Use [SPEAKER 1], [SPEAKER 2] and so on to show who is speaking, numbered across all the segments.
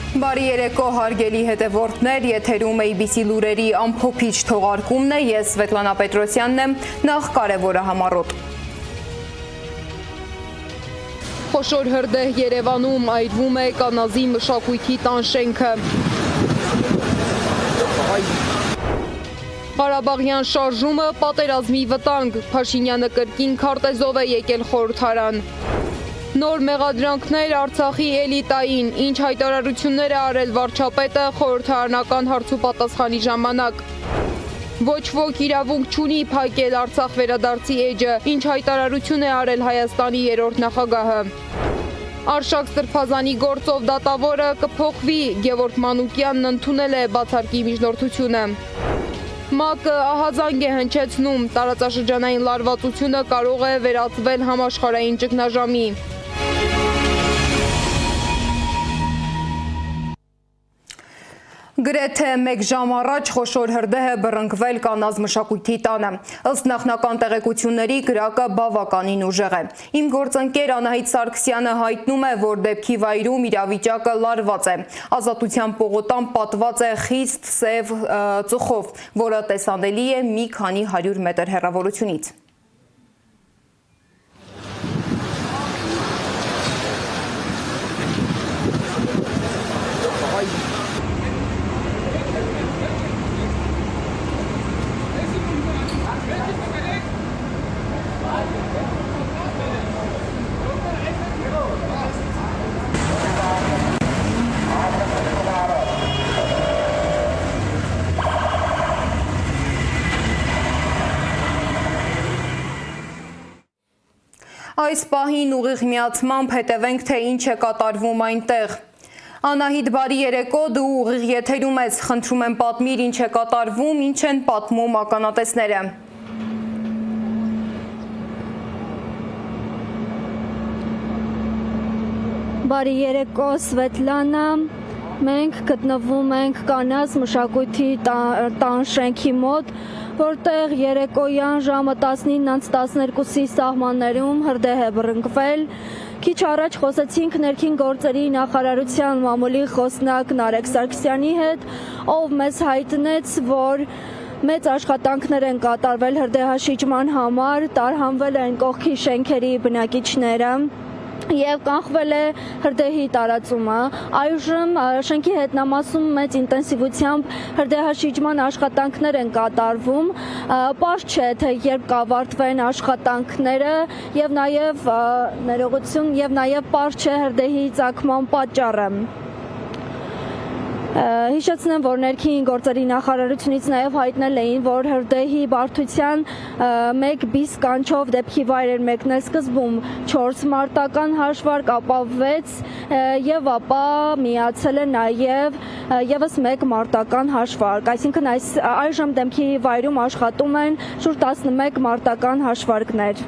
[SPEAKER 1] Բարի երեկո հարգելի հետևորդներ, եթերում ABC լուրերի ամփոփիչ թողարկումն է, ես Սվետլանա Պետրոսյանն եմ, նախ կարևորը համառոտ։ Խոշոր հրդեհ Երևանում այրվում է կանազի մշակույթի տան շենքը։ Ղարաբաղյան շարժումը պատերազմի վտանգ, Փաշինյանը կրկին քարտեզով է եկել խորհրդարան։ Նոր մեղադրանքներ Արցախի էլիտային, ինչ հայտարարություններ է արել վարչապետը խորհրդարանական հարցուպատասխանի ժամանակ։ Ոչ ոք իրավունք չունի փակել Արցախ վերադարձի էջը, ինչ հայտարարություն է արել Հայաստանի երրորդ նախագահը։ Արշակ Սրբազանի գործով դատավորը կփոխվի, Գևորգ Մանուկյանն ընդունել է բացարկի միջնորդությունը։ ՄԱԿ-ը ահազանգ է հնչեցնում, տարածաշրջանային լարվածությունը կարող է վերածվել համաշխարհային ճգնաժամի։ Գրեթե մեկ ժամ առաջ խոշոր հրդեհ է բռնկվել կանազ մշակույթի տանը։ Ըստ նախնական տեղեկությունների կրակը բավականին ուժեղ է։ Իմ գործընկեր Անահիտ Սարգսյանը հայտնում է, որ դեպքի վայրում իրավիճակը լարված է։ Ազատության պողոտան պատված է խիստ սև ծխով, որը տեսանելի է մի քանի 100 մետր հեռավորությունից։ Այս պահին ուղիղ միացմամբ հետևենք, թե ինչ է կատարվում այնտեղ։ Անահիտ, բարի երեկո, դու ուղիղ եթերում ես, խնդրում եմ պատմիր ինչ է կատարվում, ինչ են պատմում ականատեսները։
[SPEAKER 2] Բարի երեկո, Սվետլանա, մենք գտնվում ենք կանազ մշակույթի տան շենքի մոտ, որտեղ երեկոյան ժամը 19:12-ի սահմաններում հրդեհ է բռնկվել։ Քիչ առաջ խոսեցինք ներքին գործերի նախարարության մամուլի խոսնակ Նարեկ Սարգսյանի հետ, ով մեզ հայտնեց, որ մեծ աշխատանքներ են կատարվել հրդեհաշիջման համար, տարհանվել են կողքի շենքերի բնակիչները և կանխվել է հրդեհի տարածումը։ Այժմ շենքի հետնամասում մեծ ինտենսիվությամբ հրդեհաշիջման աշխատանքներ են կատարվում։ Պարզ չէ, թե երբ կավարտվեն աշխատանքները և նաև պարզ չէ հրդեհի ծագման պատճառը։ Հիշեցնեմ, որ ներքին գործերի նախարարությունից նաև հայտնել էին, որ հրդեհի բարդության 1 բիս կանչով դեպքի վայր էր մեկնել սկզբում 4 մարտական հաշվարկ, ապա 6 և ապա միացել է նաև ևս 1 մարտական հաշվարկ, այսինքն այժմ դեպքի վայրում աշխատում են շուրջ 11 մարտական հաշվարկներ։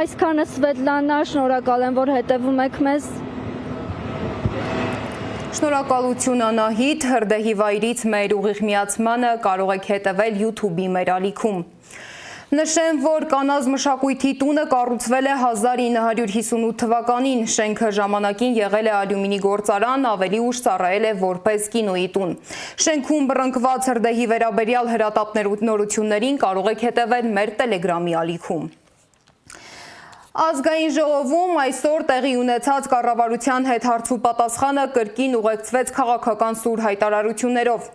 [SPEAKER 2] Այսքանը, Սվետլանա, շնորհակալ եմ, որ հետևում եք մեզ։
[SPEAKER 1] Շնորհակալություն Անահիտ, հրդեհի վայրից մեր ուղիղ միացմանը կարող եք հետևել YouTube-ի մեր ալիքում։ Նշեմ, որ կանազ մշակույթի տունը կառուցվել է 1958 թվականին, շենքը ժամանակին եղել է ալյումինի գործարան, ավելի ուշ ծառայել է որպես կինոյի տուն։ Շենքում բռնկված հրդեհի վերաբերյալ հրատապ նորություններին կարող եք հետևել մեր Telegram-ի ալիքում։ Ազգային ժողովում այսօր տեղի ունեցած կառավարության հետ հարցուպատասխանը կրկին ուղեկցվեց քաղաքական սուր հայտարարություններով։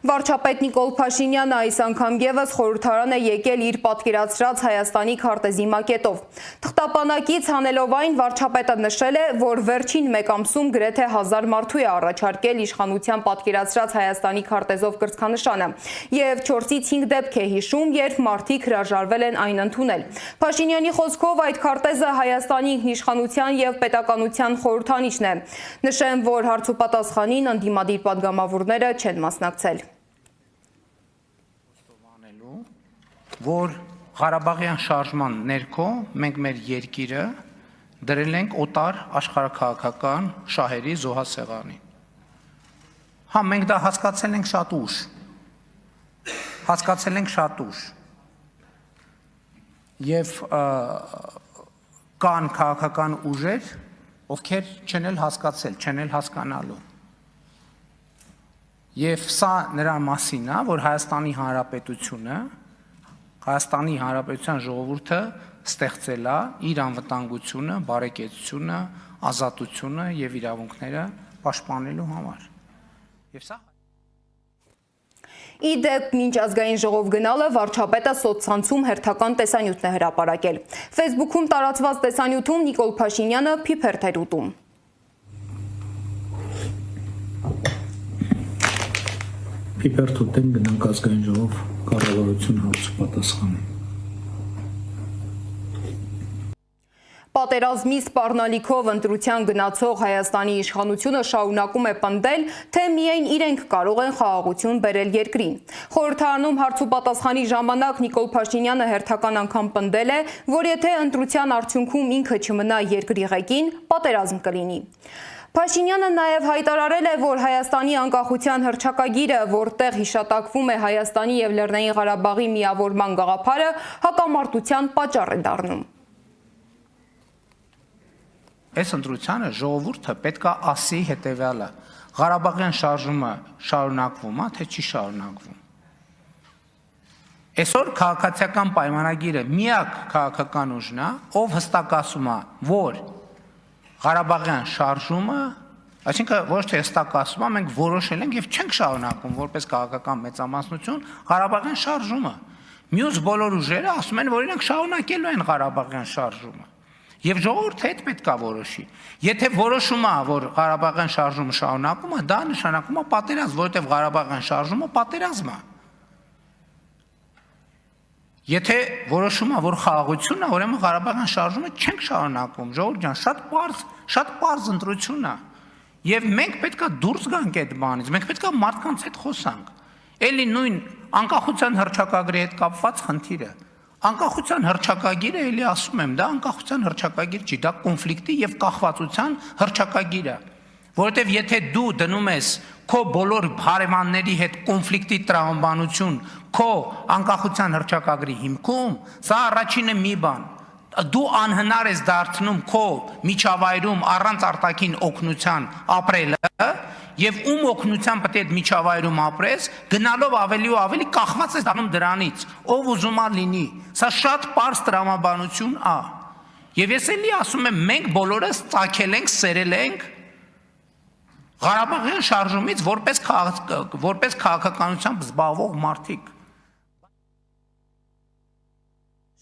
[SPEAKER 1] Վարչապետ Նիկոլ Փաշինյանը այս անգամ ևս խորհրդարան է եկել իր պատկերացրած Հայաստանի քարտեզի մակետով։ Թղթապանակից հանելով այն, վարչապետը նշել է, որ վերջին մեկ ամսում գրեթե 1000 մարդու է առաջարկել իշխանության պատկերացրած Հայաստանի քարտեզով կրծքանշանը և 4-ից 5 դեպք է հիշում, երբ մարդիկ հրաժարվել են այն ընդունել։ Փաշինյանի խոսքով այդ քարտեզը Հայաստանի ինքնիշխանության և պետականության խորհրդանիշն է։ Նշեմ, որ հարցուպատասխանին ընդդիմադիր պատգամավորները չեն մասնակցել։
[SPEAKER 3] Որ Ղարաբաղյան շարժման ներքո մենք մեր երկիրը դրել ենք օտար աշխարհաքաղաքական շահերի զոհասեղանի։ Հա, մենք դա հասկացել ենք շատ ուշ։ Եվ կան քաղաքական ուժեր, ովքեր չեն էլ հասկացել, չեն էլ հասկանալու։ Եվ սա նրա մասին է, որ Հայաստանի Հանրապետության ժողովուրդը ստեղծել է իր անվտանգությունը, բարեկեցությունը, ազատությունը եւ իրավունքները պաշտպանելու համար։ Եվ սա
[SPEAKER 1] Ի դեպ, մինչ ազգային ժողով գնալը վարչապետը սոցցանցում հերթական տեսանյութն է հրապարակել։ Facebook-ում տարածված տեսանյութում Նիկոլ Փաշինյանը փիփերթ էր ուտում։
[SPEAKER 4] Փիփերթ ուտեն գնանք ազգային ժողով կառավարություն հարցը պատասխանի։
[SPEAKER 1] Պատերազմի սպառնալիքով ընտրության գնացող Հայաստանի իշխանությունը շարունակում է պնդել, թե միայն իրենք կարող են խաղաղություն բերել երկրին։ Խորհրդարանում հարց ու պատասխանի ժամանակ Նիկոլ Փաշինյանը հերթական անգամ պնդել է, որ եթե ընտրության արդյունքում ինքը չմնա երկրի ղեկին, պատերազմ կլինի։ Փաշինյանը նաև հայտարարել է, որ Հայաստանի անկախության հռչակագիրը, որտեղ հիշատակվում է Հայաստանի եւ Լեռնային Ղարաբաղի միավորման գաղափարը, հակամարտության պատճառ է դառնում։
[SPEAKER 3] Այս ընտրությանը ժողովուրդը պետք է ասի հետևյալը. Ղարաբաղյան շարժումը շարունակվում է, թե չի շարունակվում։ Այսօր քաղաքացիական պայմանագիրը միակ քաղաքական ուժն է, ով հստակ ասում է, որ Ղարաբաղյան շարժումը, այսինքն ոչ թե հստակ ասում է, մենք որոշել ենք եւ չենք շարունակում որպես քաղաքական մեծամասնություն Ղարաբաղյան շարժումը։ Մյուս բոլոր ուժերը ասում են, որ իրենք շարունակելու են Ղարաբաղյան շարժումը։ Եվ ժողովուրդը հետ պետք է որոշի։ Եթե որոշում է, որ Ղարաբաղյան շարժումը շարունակում է, դա նշանակում է պատերազմ, որովհետև Ղարաբաղյան շարժումը պատերազմ է։ Եթե որոշում է, որ խաղաղությունն է, ուրեմն Ղարաբաղյան շարժումը չենք շարունակում, ժողովուրդ ջան, շատ պարզ ընտրություն է։ Եվ մենք պետք է դուրս գանք այդ բանից, մենք պետք է մարդկանց հետ խոսանք։ Էլի նույն անկախության հռչակագրի հետ կապված խնդիրը։ Անկախության հռչակագիրը էլի ասում եմ, դա անկախության հռչակագիր չի, դա կոնֆլիկտի եւ կախվածության հռչակագիր է, որովհետեւ եթե դու դնում ես քո բոլոր հարևանների հետ կոնֆլիկտի տրամաբանություն քո անկախության հռչակագրի հիմքում, սա առաջինը մի բան, դու անհնար ես դարձնում քո միջավայրում առանց արտաքին օգնության ապրելը եւ ում օգնության պետք է այդ միջավայրում ապրես, գնալով ավելի ու ավելի կախված ես դառնում դրանից, ով ուզում է լինի։ Սա շատ պարզ տրամաբանություն է։ Եվ ես էլի ասում եմ, մենք բոլորս ծագել ենք, սերել ենք Ղարաբաղյան շարժումից որպես քաղաքականությամբ զբաղվող մարդիկ։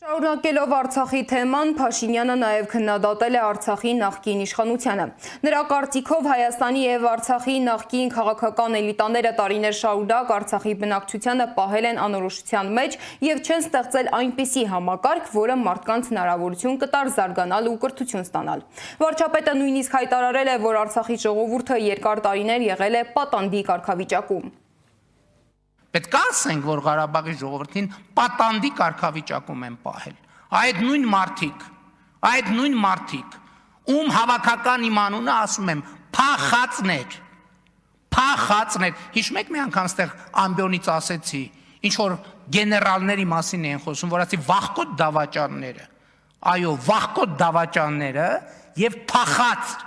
[SPEAKER 1] Շարունակելով Արցախի թեման, Փաշինյանը նաև քննադատել է Արցախի նախկին իշխանությանը։ Նրա կարծիքով Հայաստանի եւ Արցախի նախկին քաղաքական էլիտաները տարիներ շարունակ Արցախի բնակչությանը պահել են անորոշության մեջ եւ չեն ստեղծել այնպիսի համակարգ, որը մարդկանց հնարավորություն կտար զարգանալ ու կրթություն ստանալ։ Վարչապետը նույնիսկ հայտարարել է, որ Արցախի ժողովուրդը երկար տարիներ եղել է պատանդի կարգավիճակում։
[SPEAKER 3] Պետք է ասենք, որ Ղարաբաղի ժողովրդին պատանդի կարգավիճակում են պահել։ Այդ նույն մարդիկ, ում հավաքական իմ անունը ասում եմ, փախածներ։ Հիշում եք մի անգամ ստեղ ամբիոնից ասեցի, ինչ որ գեներալների մասին են խոսում, որ ասի վախկոտ դավաճանները։ Այո, վախկոտ դավաճանները եւ փախած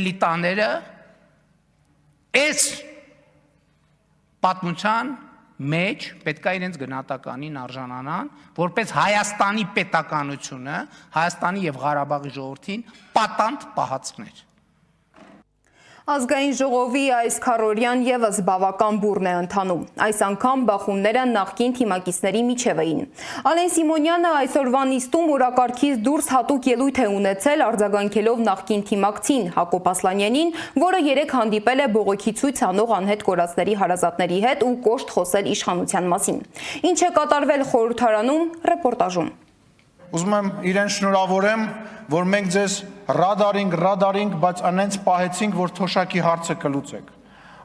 [SPEAKER 3] էլիտաները այս պատմության մեջ պետք է իրենց գնահատականին արժանանան, որպես Հայաստանի պետականությունը, Հայաստանի եւ Ղարաբաղի ժողովրդին պատանդ պահածներ։
[SPEAKER 1] Ազգային ժողովի այս քառօրյան եւս բավական բուռն է ընթանում։ Այս անգամ բախումները նախկին թիմակիցների միջև էին։ Ալեն Սիմոնյանը այսօրվա նիստում օրակարգից դուրս հատուկ ելույթ է ունեցել արձագանքելով նախկին թիմակցին Հակոբ Ասլանյանին, որը երեկ հանդիպել է բողոքի ցույց անող անհետ կորածների հարազատների հետ ու կոշտ խոսել իշխանության մասին։ Ինչ է կատարվել խորհրդարանում, ռեպորտաժում։
[SPEAKER 5] Ուզում եմ իրեն շնորհավորեմ, որ մենք ձեզ ռադարինգ, բայց անենց պահեցինք, որ թոշակի հարցը կլուծեք։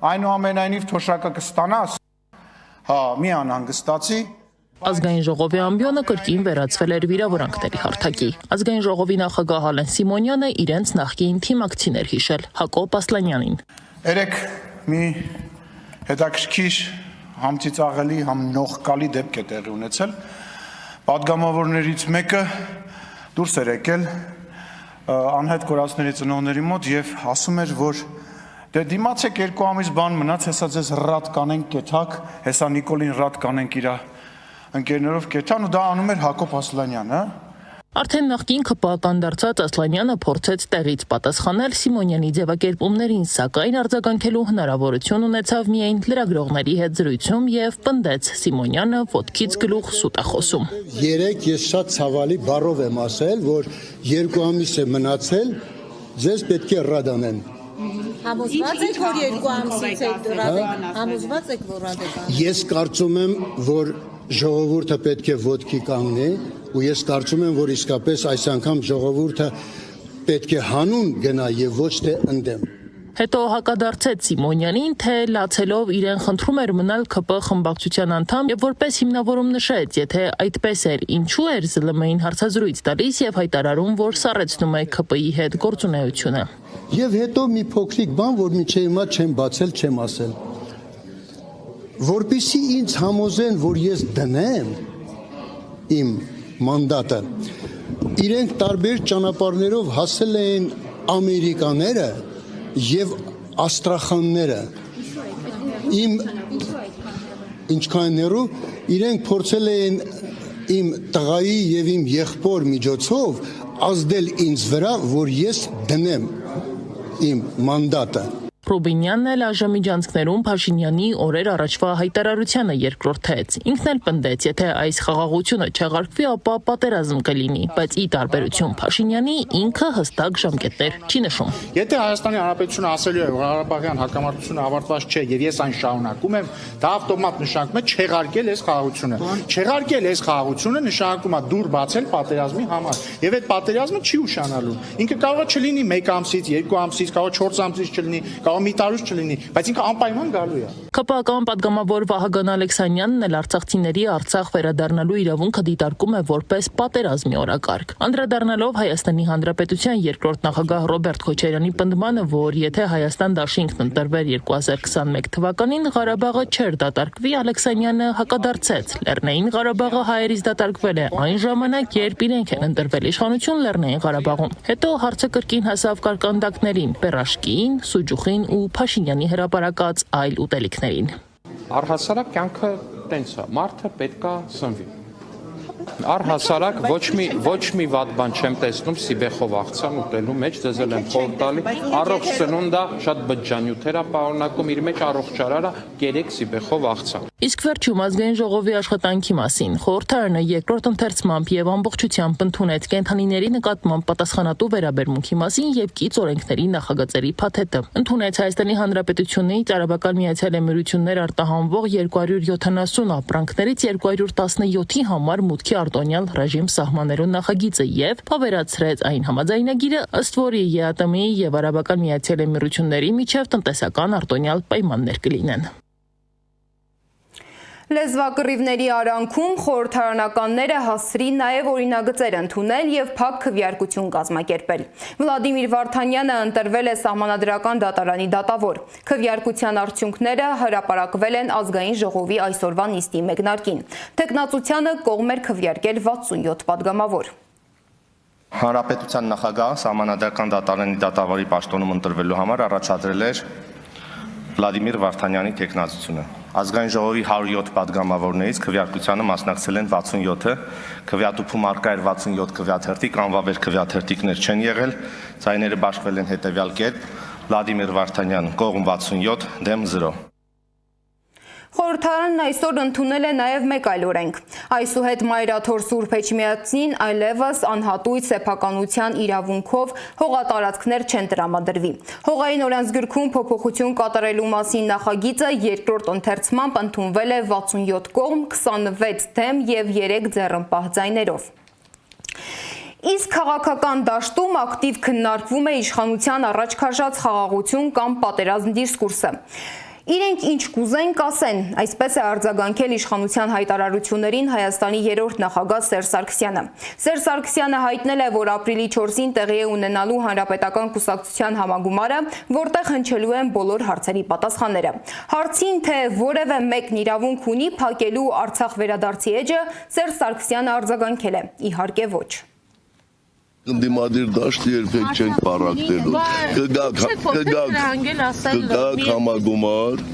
[SPEAKER 5] Այնուամենայնիվ թոշակը կստանաս, մի անհանգստացի։
[SPEAKER 6] Ազգային ժողովի ամբիոնը կրկին վերածվել էր վիրավորանքների հարթակի։ Ազգային ժողովի նախագահ Ալեն Սիմոնյանը իրենց նախկին թիմակցիներ հիշել Հակոբ Ասլանյանին։
[SPEAKER 5] Երեք մի հետաքրքիր համծիծաղելի, նողկալի դեպք է տեղի ունեցել։ Պատգամավորներից մեկը դուրս էր եկել անհետ կորածների ծնողների մոտ եւ ասում էր, որ դե դիմացեք 2 ամիս բան մնաց, հեսա ձեզ ռատ կանենք կեթակ, հեսա Նիկոլին ռատ կանենք իր ընկերներով կեթան ու դա անում էր Հակոբ Ասլանյանը,
[SPEAKER 6] Արդեն նախկին ԿՊԱ-ական դարձած Ասլանյանը փորձեց տեղից պատասխանել Սիմոնյանի ձևակերպումներին, սակայն արձագանքելու հնարավորություն ունեցավ միայն լրագրողների հետ զրույցում եւ պնդեց Սիմոնյանը ոտքից գլուխ սուտ է խոսում։
[SPEAKER 7] Երեք ես շատ ցավալի բառով եմ ասել, որ 2 ամիս է մնացել, ձեզ պետք է ռադանեն։
[SPEAKER 8] Համոզված եք, որ 2 ամսից է ռադեկ, համոզված եք, որ ռադեկ։
[SPEAKER 7] Ես կարծում եմ, որ ժողովուրդը պետք է ոտքի կանգնի ու ես կարծում եմ, որ իսկապես այս անգամ ժողովուրդը պետք է հանուն գնա եւ ոչ թե ընդդեմ։
[SPEAKER 6] Հետո հակադարձեց Սիմոնյանին, թե լացելով իրեն խնդրում էր մնալ ԿՊ խմբակցության անդամ եւ որպես հիմնավորում նշեց, եթե այդպես էր, ինչու էր ԶԼՄ-ին հարցազրույց տալիս եւ հայտարարում, որ սառեցնում է ԿՊ-ի հետ գործունեությունը։
[SPEAKER 7] Եվ հետո մի փոքրիկ բան, որ միջի հիմա չեմ բացել, չեմ ասել։ Որպեսզի ինձ համոզեն, որ ես դնեմ իմ մանդատը, իրենք տարբեր ճանապարհներով հասել էին ամերիկաները եւ աստրախանները իմ ինչքաններու իրենք փորձել էին իմ տղայի եւ իմ եղբոր միջոցով ազդել ինձ վրա, որ ես դնեմ իմ մանդատը։
[SPEAKER 6] Ռուբինյանն էլ այժմիջանցքներում Փաշինյանի օրեր առաջվա հայտարարությանը երկրորդեց։ Ինքն էլ պնդեց, եթե այս խաղաղությունը չեղարկվի, ապա պատերազմ կլինի, բայց ի տարբերություն Փաշինյանի ինքը հստակ ժամկետներ չի նշում։
[SPEAKER 9] Եթե Հայաստանի Հանրապետությունը ասելու է, որ Ղարաբաղյան հակամարտությունը ավարտված չէ եւ ես այն շարունակում եմ, դա ավտոմատ նշանակում է չեղարկել այս խաղաղությունը։ Չեղարկել այս խաղաղությունը նշանակում է դուր բացել պատերազմի համար։ Եվ այդ պատերազմը չի ուշանալու։ Ինքը կարող է չլինի 1 ամսից, 2 ամսից, կարող է 4 ամսից չլինի, մի տարուց չլինի, բայց ինքը անպայման գալու է։
[SPEAKER 6] ԿՊԱ-ական պատգամավոր Վահագն Ալեքսանյանն էլ արցախցիների Արցախ վերադառնալու իրավունքը դիտարկում է որպես պատերազմի օրակարգ։ Անդրադառնալով Հայաստանի Հանրապետության երկրորդ նախագահ Ռոբերտ Քոչարյանի պնդմանը, որ եթե Հայաստան դաշինքն ընտրվեր 2021 թվականին, Ղարաբաղը չէր դատարկվի, Ալեքսանյանը հակադարձեց։ Լեռնային Ղարաբաղը հայերից դատարկվել է այն ժամանակ, երբ իրենք են ընտրվել իշխանություն Լեռնային Ղարաբաղում։ Հետո հարցը կրկին հասավ կարկանդակներին, Պերաշկին, Սուջուխին ու Փաշինյանի հրապարակած այլ ուտելիքներին։
[SPEAKER 10] Առհասարակ կյանքը տենց է, մարդը պետքա սնվի։ Առհասարակ ոչ մի վատ բան չեմ տեսնում Սիբեխով աղցան ուտելու մեջ, ձեզ էլ եմ խորհուրդ տալի, առողջ սնունդա, շատ բջջանյութեր է պարունակում, իր մեջ առողջարարը կերեք Սիբեխով աղցան։
[SPEAKER 6] Իսկ վերջում ազգային ժողովի աշխատանքի մասին խորհրդարանը երկրորդ ընթերցմամբ եւ ամբողջությամբ ընդունեց կենդանիների նկատմամբ պատասխանատու վերաբերմունքի մասին եւ կից օրենքների նախագծերի փաթեթը։ Ընդունեց Հայաստանի Հանրապետությունից Արաբական Միացյալ Էմիրություններ արտահանվող 270 ապրանքներից 217-ի համար մուտքի արտոնյալ ռեժիմ սահմանելու նախագիծը եւ փավերացրեց այն համաձայնագիրը, ըստ որի ԵԱՏՄ-ի եւ Արաբական Միացյալ Էմիրությունների միջև տնտեսական արտոնյալ պայմաններ կլինեն։
[SPEAKER 1] Լեզվակռիվների արանքում խորհրդարանականները հասցրին նաև օրինագծեր ընդունել եւ փակ քվեարկություն կազմակերպել։ Վլադիմիր Վարդանյանը ընտրվել է Սահմանադրական դատարանի դատավոր։ Քվեարկության արդյունքները հրապարակվել են ազգային ժողովի այսօրվա նիստի մեկնարկին։ Տեխնացությանը կողմ էր քվեարկել 67 падգամավոր։
[SPEAKER 11] Հանրապետության նախագահը Սահմանադրական դատարանի դատավորի պաշտոնում ընտրվելու համար առաջադրել էր Վլադիմիր Վարդանյանի տեխնացությունը։ Ազգային ժողովի 107 падգամավորներից քվեարկությանը մասնակցել են 67-ը, քվեատուփում արկա էր 67 քվեաթերթիկ, անվավեր քվեաթերթիկներ չեն եղել, ձայները բաշխվել են հետևյալ կերպ. Վլադիմիր Վարդանյան կողմ 67, դեմ 0։
[SPEAKER 1] Խորհրդարանն այսօր ընդունել է նաև մեկ այլ օրենք։ Այսուհետ Մայրաթոր Սուրբ Էջմիածնին այլևս անհատույց սեփականության իրավունքով հողատարածքներ չեն տրամադրվի։ Հողային օրենսգրքում փոփոխություն կատարելու մասին նախագիծը երկրորդ ընթերցմամբ ընդունվել է 67 կողմ, 26 դեմ եւ 3 ձեռնպահ ձայներով։ Իսկ քաղաքական դաշտում ակտիվ քննարկվում է իշխանության առաջ քաշած խաղաղություն կամ պատերազմ դիսկուրսը։ Իրենք ինչ կուզեն կասեն, այսպես է արձագանքել իշխանության հայտարարություններին Հայաստանի երրորդ նախագահ Սերժ Սարգսյանը։ Սերժ Սարգսյանը հայտնել է, որ ապրիլի 4-ին տեղի է ունենալու Հանրապետական կուսակցության համագումարը, որտեղ հնչելու են բոլոր հարցերի պատասխանները։ Հարցին, թե որևէ մեկն իրավունք ունի փակելու Արցախ վերադարձի էջը, Սերժ Սարգսյանը արձագանքել է. իհարկե ոչ։
[SPEAKER 12] Դիմադիր դաշտը երբեք չենք պարակտելու։ Կգաք համագումար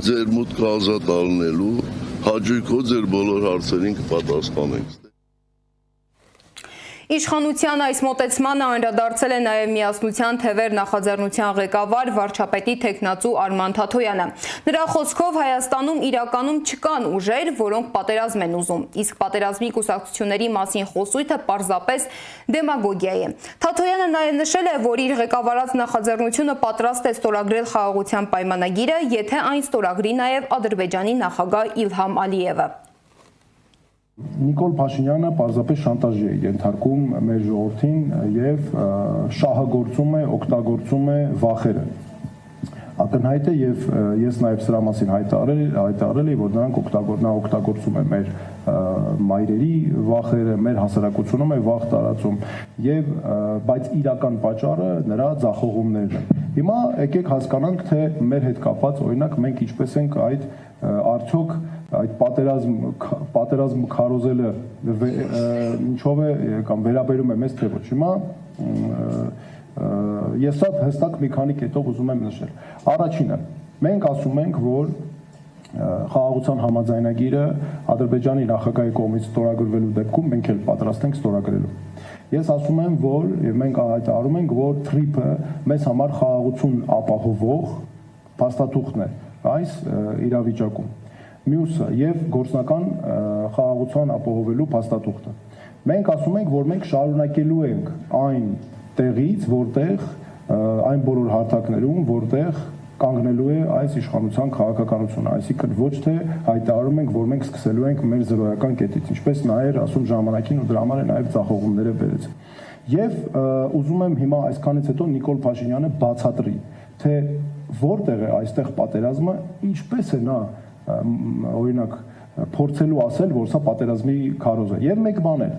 [SPEAKER 12] ձեր մուտքը ազատ ալնելու, հաճույքով ձեր բոլոր հարցերին կպատասխանենք։
[SPEAKER 1] Իշխանության այս մոտեցմանը անդրադարձել է նաև Միասնության թևեր նախաձեռնության ղեկավար վարչապետի թեկնածու Արման Թաթոյանը։ Նրա խոսքով Հայաստանում իրականում չկան ուժեր, որոնք պատերազմ են ուզում, իսկ պատերազմի կուսակցությունների մասին խոսույթը պարզապես դեմագոգիա է։ Թաթոյանը նաև նշել է, որ իր ղեկավարած նախաձեռնությունը պատրաստ է ստորագրել խաղաղության պայմանագիրը, եթե այն ստորագրի նաև Ադրբեջանի նախագահ Իլհամ Ալիևը։
[SPEAKER 13] Նիկոլ Փաշինյանը պարզապես շանտաժի է ենթարկում մեր ժողովրդին եւ շահագործում է, օգտագործում է վախերը։ Ակնհայտ է եւ ես նաեւ սրա մասին հայտարարել եմ, որ նա օգտագործում է մեր մայրերի վախերը, մեր հասարակությունը մեր վախ տարածում եւ բայց իրական պատճառը նրա ձախողումներն են։ Հիմա եկեք հասկանանք, թե մեր հետ կապված օրինակ մենք ինչպես ենք այդ արդյոք այդ պատերազմ քարոզելը ինչով է կամ վերաբերում է մեզ թե ոչ։ Հիմա ես հստակ մի քանի կետով ուզում եմ նշել։ Առաջինը, մենք ասում ենք, որ խաղաղության համաձայնագիրը Ադրբեջանի նախագահի կողմից ստորագրվելու դեպքում մենք էլ պատրաստ ենք ստորագրելու։ Ես ասում եմ, որ եւ մենք հայտարարում ենք, որ TRIP-ը մեզ համար խաղաղություն ապահովող փաստաթուղթն է այս իրավիճակում։ Մյուսը եւ գործնական խաղաղության ապահովելու փաստաթուղթը։ Մենք ասում ենք, որ մենք շարունակելու ենք այն տեղից, որտեղ այն բոլոր հարթակներում, որտեղ կանգնելու է այս իշխանության քաղաքականությունը, այսինքն ոչ թե հայտարարում ենք, որ մենք սկսելու ենք մեր զրոյական կետից, ինչպես նաեւ ասում ժամանակին ու դրա համար է նաեւ ձախողումները բերեց։ Եվ ուզում եմ հիմա այսքանից հետո Նիկոլ Փաշինյանը բացատրի, թե որտեղ է այստեղ պատերազմը, ինչպես է նա օրինակ փորձելու ասել, որ սա պատերազմի քարոզ է։ Եվ մեկ բան է։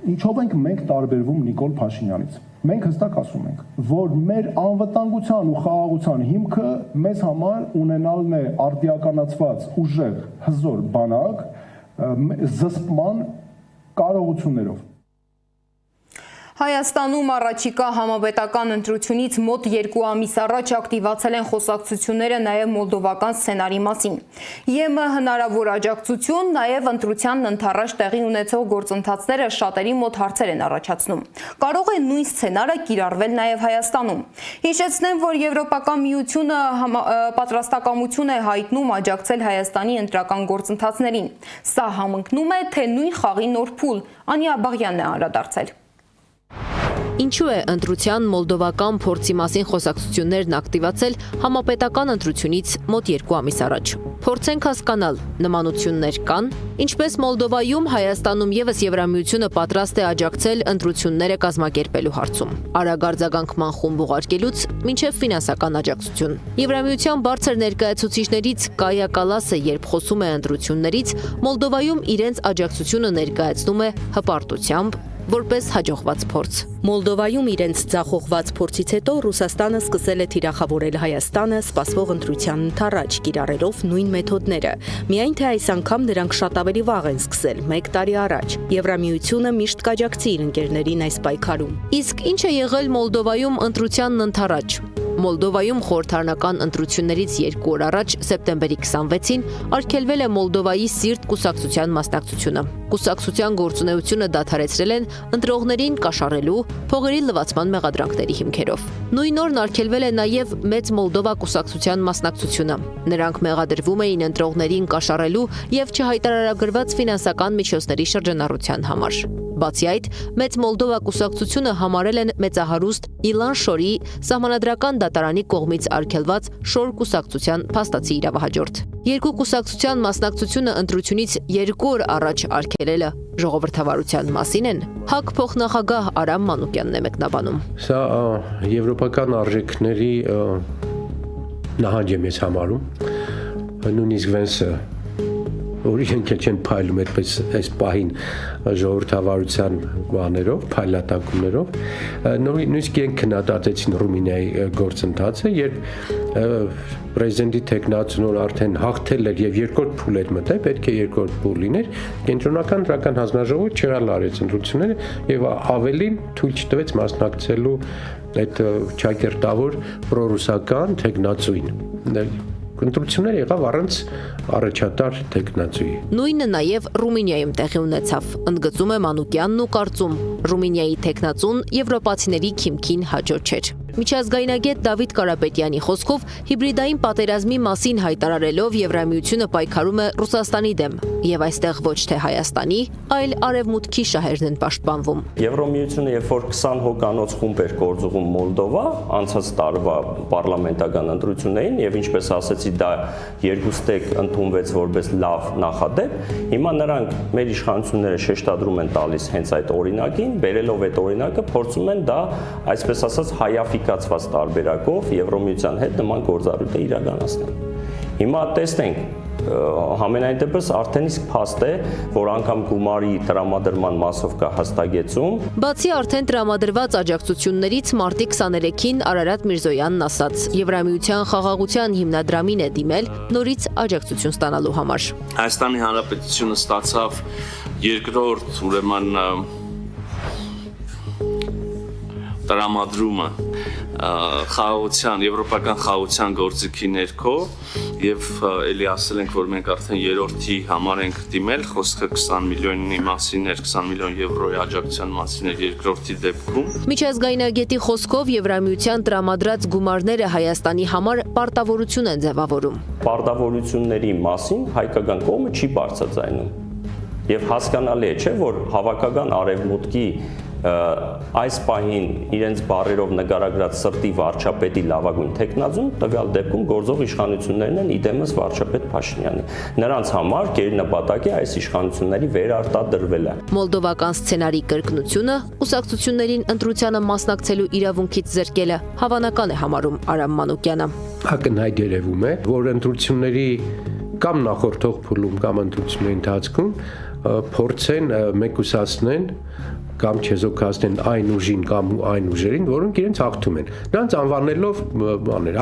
[SPEAKER 13] Ինչով ենք մենք տարբերվում Նիկոլ Փաշինյանից։ Մենք հստակ ասում ենք, որ մեր անվտանգության ու խաղաղության հիմքը մեզ համար ունենալն է արդիականացված ուժեղ հզոր բանակ զսպման կարողություններով։
[SPEAKER 1] Հայաստանում առաջիկա համապետական ընտրությունից մոտ 2 ամիս առաջ ակտիվացել են խոսակցությունները նաև մոլդովական սցենարի մասին։ ԵՄ հնարավոր աջակցություն, նաև ընտրությանն ընդառաջ տեղի ունեցող գործընթացները շատերի մոտ հարցեր են առաջացնում։ Կարող է նույն սցենարը կիրառվել նաև Հայաստանում։ Հիշեցնեմ, որ Եվրոպական միությունը պատրաստակամություն է հայտնում աջակցել Հայաստանի ընտրական գործընթացներին։ Սա համընկնում է, թե նույն խաղի նոր փուլ։ Անի Աբաղյանն է անդրադարձել։
[SPEAKER 14] Ինչու է ընտրության մոլդովական փորձի մասին խոսակցություններն ակտիվացել համապետական ընտրությունից մոտ 2 ամիս առաջ։ Փորձենք հասկանալ, նմանություններ կան, ինչպես Մոլդովայում Հայաստանում եւս Եվրամիությունը պատրաստ է աջակցել ընտրությունները կազմակերպելու հարցում։ Արագ արձագանքման խումբ ուղարկելուց մինչև ֆինանսական աջակցություն։ Եվրամիության բարձր ներկայացուցիչներից Կայա Կալասը, երբ խոսում է ընտրություններից, Մոլդովայում իրենց աջակցությունը ներկայացնում է հպարտությամբ, որպես հաջողված փորձ։
[SPEAKER 15] Մոլդովայում իրենց ձախողված փորձից հետո Ռուսաստանը սկսել է թիրախավորել Հայաստանը սպասվող ընտրության ընդառաջ, կիրառելով նույն մեթոդները։ Միայն թե այս անգամ նրանք շատ ավելի վաղ են սկսել, 1 տարի առաջ։ Եվրամիությունը միշտ կաջակցի իր ընկերներին այս պայքարում։
[SPEAKER 14] Իսկ ինչ է եղել Մոլդովայում ընտրությանն ընդառաջ։ Մոլդովայում խորհրդարանական ընտրություններից 2 օր առաջ, սեպտեմբերի 26-ին, արգելվել է Մոլդովայի Սիրտ կուսակցության մասնակցությունը։ Կուսակցության գործունեությունը դադարեցրել են ընտրողներին կաշառելու, փողերի լվացման մեղադրանքների հիմքերով։ Նույն օրն արգելվել է նաև Մեծ Մոլդովա կուսակցության մասնակցությունը։ Նրանք մեղադրվում էին ընտրողներին կաշառելու եւ չհայտարարագրված ֆինանսական միջոցների շրջանառության համար։ Բացի այդ, Մեծ Մոլդովա կուսակցությունը համարել են մեծահարուստ Իլան Շորի սահմանադրական դատարանի կողմից արգելված Շոր կուսակցության փաստացի իրավահաջորդ։ Երկու կուսակցության մասնակցությունը ընտրությունից 2 օր առաջ արգելելը ժողովրդավարության մասին են։ ՀԱԿ փոխնախագահ Արամ Մանուկյանն է մեկնաբանում։
[SPEAKER 16] Սա եվրոպական արժեքների նահանջ է մեզ համարում, նույնիսկ Վենսը իրենք չեն փայլում այդպես այս պահին ժողովրդավարության բաներով, փայլատակումներով, նույնիսկ իրենք քննադատեցին Ռումինիայի գործընթացը, երբ պրեզիդենտի տեխնացիոն արդեն հաղթել էր եւ երկրորդ փուլ էր մտել, պետք է երկրորդ փուլ լիներ, կենտրոնական դրական հանձնաժողովը չեղալ արեց ընտրությունները եւ ավելին թույլ չտվեց մասնակցելու այդ ճակերտավոր պրոռուսական տեխնացուին։ Ընտրությունները եղավ առանց առաջատար տեխնացուի։
[SPEAKER 14] Նույնը նաև Ռումինիայում տեղի ունեցավ, ընդգծում է Մանուկյանն ու կարծում, Ռումինիայի տեխնացուն եվրոպացիների քիմքին հաջող չէր։ Միջազգայնագետ Դավիթ Կարապետյանի խոսքով հիբրիդային պատերազմի մասին հայտարարելով Եվրամիությունը պայքարում է Ռուսաստանի դեմ, եւ այստեղ ոչ թե Հայաստանի, այլ արևմուտքի շահերն են պաշտպանվում։
[SPEAKER 17] Եվրամիությունը երբ որ 20 հոգանոց խումբ էր գործողում Մոլդովա, անցած տարվա պարլամենտական ընտրություններին եւ ինչպես ասեցի, դա երկուստեք ընդունվեց որպես լավ նախադեպ, հիմա նրանք մեր իշխանությունները շեշտադրում են տալիս հենց այդ օրինակին, բերելով այդ օրինակը փորձում են դա, այսպես ասած, հայաֆիկացված տարբերակով Եվրոմիության հետ նման գործառույթը իրականացնել։ Հիմա տեսնենք, համենայն դեպս արդեն իսկ փաստ է, որ անգամ գումարի տրամադրման մասով կա հաստատեցում։
[SPEAKER 14] Բացի արդեն տրամադրված աջակցություններից մարտի 23-ին Արարատ Միրզոյանն ասաց, Եվրամիության խաղաղության հիմնադրամին է դիմել նորից աջակցություն ստանալու համար։
[SPEAKER 18] Հայաստանի Հանրապետությունը ստացավ երկրորդ, ուրեմն տրամադրումը խաղաղության, եվրոպական խաղաղության գործիքի ներքո եւ ելի ասել ենք, որ մենք արդեն երրորդի համար ենք դիմել, խոսքը 20 միլիոնի մասին էր, 20 միլիոն եվրոյի աջակցության մասին էր երկրորդի դեպքում։
[SPEAKER 14] Միջազգայնագետի խոսքով Եվրամիության տրամադրած գումարները Հայաստանի համար պարտավորություն են ձևավորում։
[SPEAKER 17] Պարտավորությունների մասին հայկական կողմը չի բարձրացնում։ Եվ հասկանալի է, չէ, որ հավաքական արևմուտքի այս պահին իրենց բարերով նկարագրած սրտի վարչապետի լավագույն տեխնացուն տվյալ դեպքում գործող իշխանություններն են իդեմս վարչապետ Փաշինյանի։ Նրանց համար գերնպատակ է այս իշխանությունների վերարտադրվելը։
[SPEAKER 14] Մոլդովական սցենարի կրկնությունը կուսակցություններին ընտրությանը մասնակցելու իրավունքից զրկելը հավանական է համարում Արամ Մանուկյանը։
[SPEAKER 16] Ակնհայտ երևում է, որ ընտրությունների կամ նախորդող փուլում կամ ընտրությունների ընթացքում փորձեն մեկուսացնեն կամ չեզոքացնեն այն ուժին կամ այն ուժերին, որոնք իրենց հաղթում են։ Նրանց անվանելով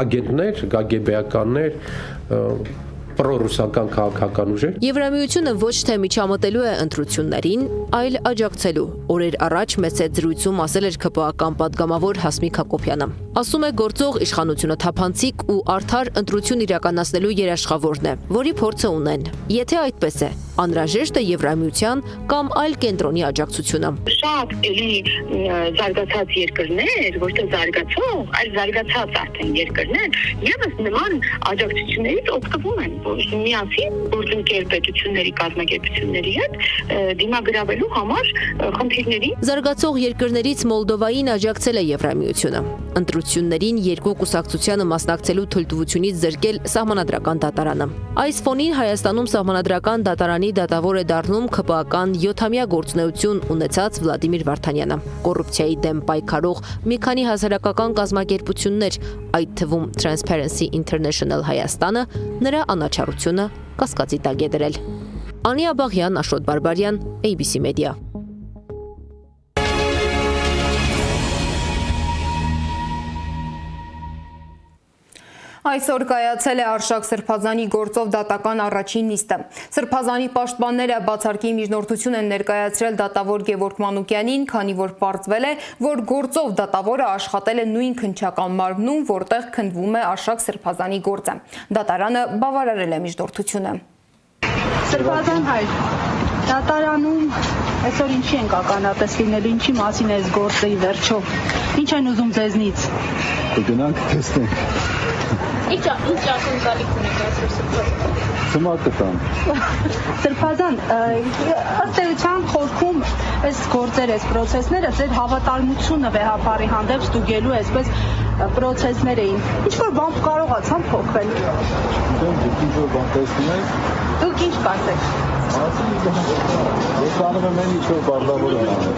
[SPEAKER 16] ագենտներ, կգբ-ականներ, պրոռուսական քաղաքական ուժեր։
[SPEAKER 14] Եվրամիությունը ոչ թե միջամտելու է ընտրություններին, այլ աջակցելու։ Օրեր առաջ մեծ զրույցում ասել էր ԿՊԱ-ական падգամավոր Հասմիկ Հակոբյանը։ Ասում է, գործող իշխանությունը թափանցիկ ու արդար ընտրություն իրականացնելու երաշխավորն է, որի փորձը ունեն։ Եթե այդպես է, անհրաժեշտ է Եվրամիության կամ այլ կենտրոնի աջակցությունը։
[SPEAKER 19] Շատ էլի զարգացած երկրներ, ոչ թե զարգացող, այլ զարգացած արդեն երկրներ, եւս նման աջակցություններից օգտվում են, որ միասին գործընկեր պետությունների կազմակերպությունների հետ դիմագրավելու համար խնդիրների։
[SPEAKER 14] Զարգացող երկրներից Մոլդովային աջակցել է Եվրամիությունը։ Ընտրություններին երկու կուսակցությանը մասնակցելու թույլտվությունից զրկել սահմանադրական դատարանը։ Այս ֆոնին Հայաստանում սահմանադրական դատարանի դատավոր է դառնում ԿՊԱ-ական 7-ամյա գործունեություն ունեցած Վլադիմիր Վարդանյանը։ Կոռուպցիայի դեմ պայքարող մի քանի հասարակական կազմակերպություններ, այդ թվում Transparency International Հայաստանը, նրա անաչառությունը կասկածի տակ է դրել։ Անի Աբաղյան, Աշոտ Բարբարյան, ABC Media։
[SPEAKER 1] Այսօր կայացել է Արշակ Սրբազանի գործով դատական առաջին նիստը։ Սրբազանի պաշտպանները բացարկի միջնորդություն են ներկայացրել դատավոր Գևորգ Մանուկյանին, քանի որ պարզվել է, որ գործով դատավորը աշխատել է նույն քննչական մարմնում, որտեղ քննվում է Արշակ Սրբազանի գործը։ Դատարանը բավարարել է միջնորդությունը։
[SPEAKER 20] Սրբազան հայր, դատարանում այսօր ինչի ենք ականատես լինելու, ինչի մասին է այս գործը ի վերջո, ինչ են ուզում ձեզնից։
[SPEAKER 21] Կգնանք տեսնենք։
[SPEAKER 20] Ինչ ակնկալիք ունեք այսօր Սրբազան։
[SPEAKER 21] Սմա կտան։
[SPEAKER 20] Սրբազան, ըստ էության խորքում այս գործերը, այս պրոցեսները ձեր հավատարմությունը վեհապարի հանդեպ ստուգելու այսպես պրոցեսներ էին։ Ինչ-որ բան կարողացան փոխվել։
[SPEAKER 21] Դուք ինչ-որ բան տեսնում եք։
[SPEAKER 20] Դուք ինչ կասեք։
[SPEAKER 21] Ես անում եմ ինչ-որ բարձրավոր եմ անում։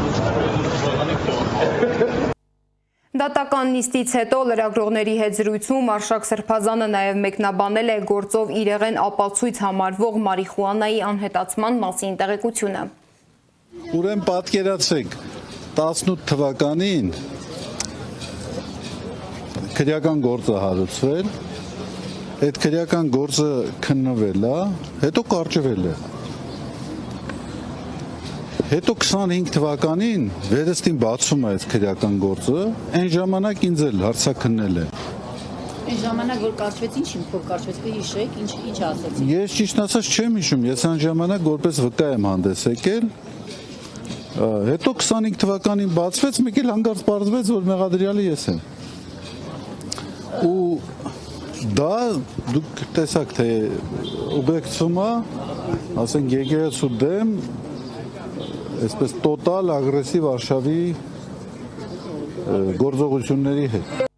[SPEAKER 1] Դատական նիստից հետո լրագրողների հետ զրույցում Արշակ Սրբազանը նաև մեկնաբանել է գործով իրեղեն ապացույց համարվող մարիխուանայի անհետացման մասին տեղեկությունը։
[SPEAKER 21] Ուրեմն պատկերացրեք 18 թվականին քրեական գործը հարուցվել, այդ քրեական գործը քննվել է, հետո կարճվել է։ Հետո 25 թվականին վերստին բացում է այդ քրեական գործը, այն ժամանակ ինձ էլ հարցաքննել է։
[SPEAKER 8] Այն ժամանակ որ կարճվեց, ինչ փոփ կարճվեց, հիշեք, ինչ ասացիք։
[SPEAKER 21] Ես ճիշտ ասած չեմ հիշում, ես այն ժամանակ որպես վկա եմ հանդես եկել։ Հետո 25 թվականին բացվեց, մեկ էլ հանկարծ պարզվեց, որ մեղադրյալը ես եմ։ Ու դա դուք տեսաք, թե ուղեկցումը, ասենք եկեղեցու դեմ այսպես տոտալ ագրեսիվ արշավի գործողությունների հետ։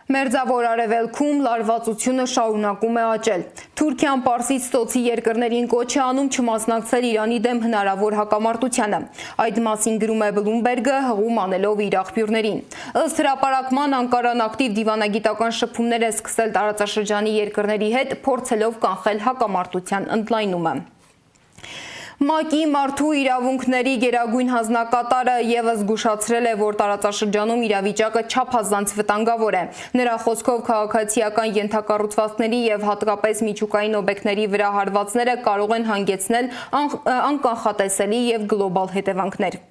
[SPEAKER 1] Մերձավոր Արևելքում լարվածությունը շարունակում է աճել։ Թուրքիան Պարսից ծոցի երկրներին կոչ է անում չմասնակցել Իրանի դեմ հնարավոր հակամարտությանը։ Այդ մասին գրում է Բլումբերգը, հղում անելով իր աղբյուրներին։ Ըստ հրապարակման Անկարան ակտիվ դիվանագիտական շփումներ է սկսել տարածաշրջանի երկրների հետ, փորձելով կանխել հակամարտության ընդլայնումը։ ՄԱԿ-ի մարդու իրավունքների գերագույն հանձնակատարը ևս զգուշացրել է, որ տարածաշրջանում իրավիճակը չափազանց վտանգավոր է։ Նրա խոսքով քաղաքացիական ենթակառուցվածքների եւ հատկապես միջուկային օբյեկտների վրա հարվածները կարող են հանգեցնել անկանխատեսելի եւ գլոբալ հետևանքներ։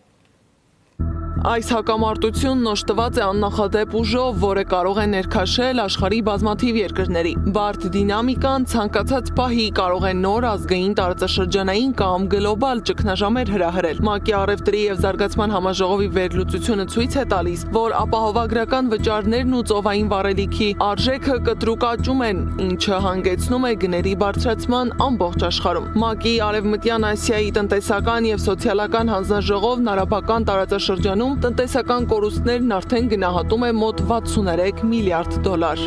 [SPEAKER 6] Այս հակամարտությունն օժտված է աննախադեպ ուժով, որը կարող է ներքաշել աշխարհի բազմաթիվ երկրների։ Բարդ դինամիկան ցանկացած պահի կարող է նոր ազգային տարածաշրջանային կամ գլոբալ ճգնաժամեր հրահրել։ ՄԱԿ-ի առևտրի եւ զարգացման համաժողովի վերլուծությունը ցույց է տալիս, որ ապահովագրական վճարներն ու ծովային վառելիքի արժեքը կտրուկ աճում են, ինչը հանգեցնում է գների բարձրացման ամբողջ աշխարհում։ ՄԱԿ-ի Արևմտյան Ասիայի տնտեսական եւ սոցիալական հանձնաժողովն արաբական տարածաշրջանում տնտեսական կորուստներն արդեն գնահատում է մոտ 63 միլիարդ դոլար։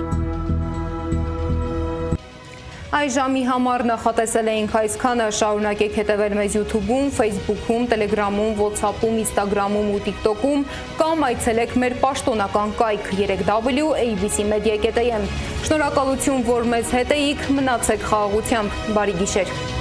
[SPEAKER 1] Այս ժամի համար նախատեսել էինք այսքանը, շարունակեք հետևել մեզ YouTube-ում, Facebook-ում, Telegram-ում, WhatsApp-ում, Instagram-ում ու TikTok-ում կամ այցելեք մեր պաշտոնական կայք 3w.abcmedia.am։ Շնորհակալություն, որ մեզ հետ էիք, մնացեք խաղաղությամբ, բարի գիշեր։